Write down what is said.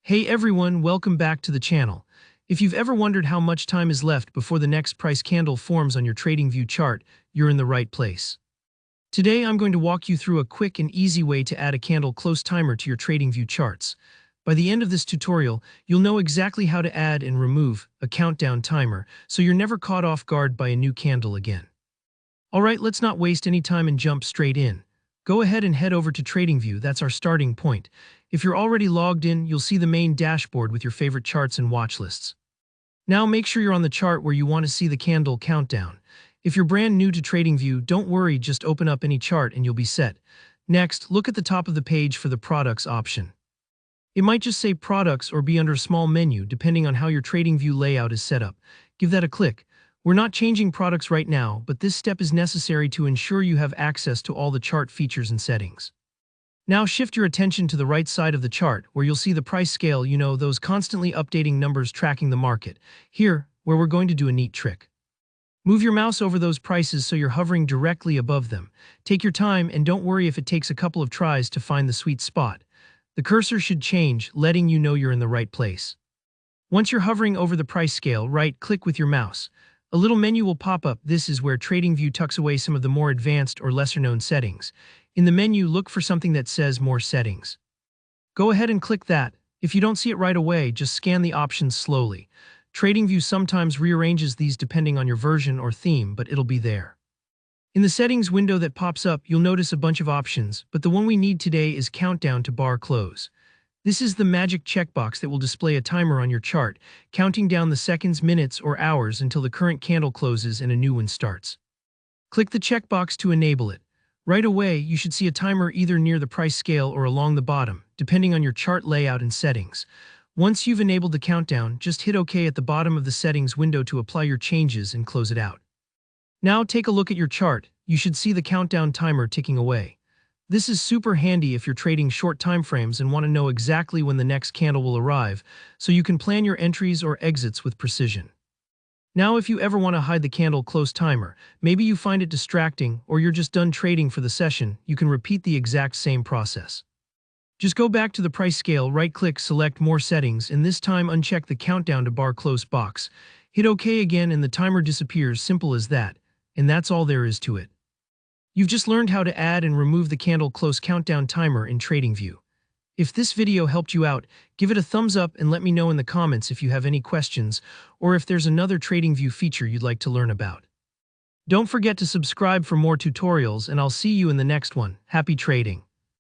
Hey everyone, welcome back to the channel. If you've ever wondered how much time is left before the next price candle forms on your TradingView chart, you're in the right place. Today I'm going to walk you through a quick and easy way to add a candle close timer to your TradingView charts. By the end of this tutorial, you'll know exactly how to add and remove a countdown timer, so you're never caught off guard by a new candle again. Alright, let's not waste any time and jump straight in. Go ahead and head over to TradingView, that's our starting point. If you're already logged in, you'll see the main dashboard with your favorite charts and watch lists. Now make sure you're on the chart where you want to see the candle countdown. If you're brand new to TradingView, don't worry, just open up any chart and you'll be set. Next, look at the top of the page for the Products option. It might just say Products or be under a small menu, depending on how your TradingView layout is set up. Give that a click. We're not changing products right now, but this step is necessary to ensure you have access to all the chart features and settings. Now shift your attention to the right side of the chart, where you'll see the price scale, those constantly updating numbers tracking the market. Here, where we're going to do a neat trick. Move your mouse over those prices so you're hovering directly above them. Take your time and don't worry if it takes a couple of tries to find the sweet spot. The cursor should change, letting you know you're in the right place. Once you're hovering over the price scale, right-click with your mouse. A little menu will pop up. This is where TradingView tucks away some of the more advanced or lesser-known settings. In the menu, look for something that says More Settings. Go ahead and click that. If you don't see it right away, just scan the options slowly. TradingView sometimes rearranges these depending on your version or theme, but it'll be there. In the settings window that pops up, you'll notice a bunch of options, but the one we need today is Countdown to Bar Close. This is the magic checkbox that will display a timer on your chart, counting down the seconds, minutes, or hours until the current candle closes and a new one starts. Click the checkbox to enable it. Right away, you should see a timer either near the price scale or along the bottom, depending on your chart layout and settings. Once you've enabled the countdown, just hit OK at the bottom of the settings window to apply your changes and close it out. Now take a look at your chart. You should see the countdown timer ticking away. This is super handy if you're trading short time frames and want to know exactly when the next candle will arrive, so you can plan your entries or exits with precision. Now, if you ever want to hide the candle close timer, maybe you find it distracting or you're just done trading for the session, you can repeat the exact same process. Just go back to the price scale, right-click, select More Settings, and this time uncheck the Countdown to Bar Close box. Hit OK again and the timer disappears, simple as that. And that's all there is to it. You've just learned how to add and remove the candle close countdown timer in TradingView. If this video helped you out, give it a thumbs up and let me know in the comments if you have any questions or if there's another TradingView feature you'd like to learn about. Don't forget to subscribe for more tutorials and I'll see you in the next one. Happy trading!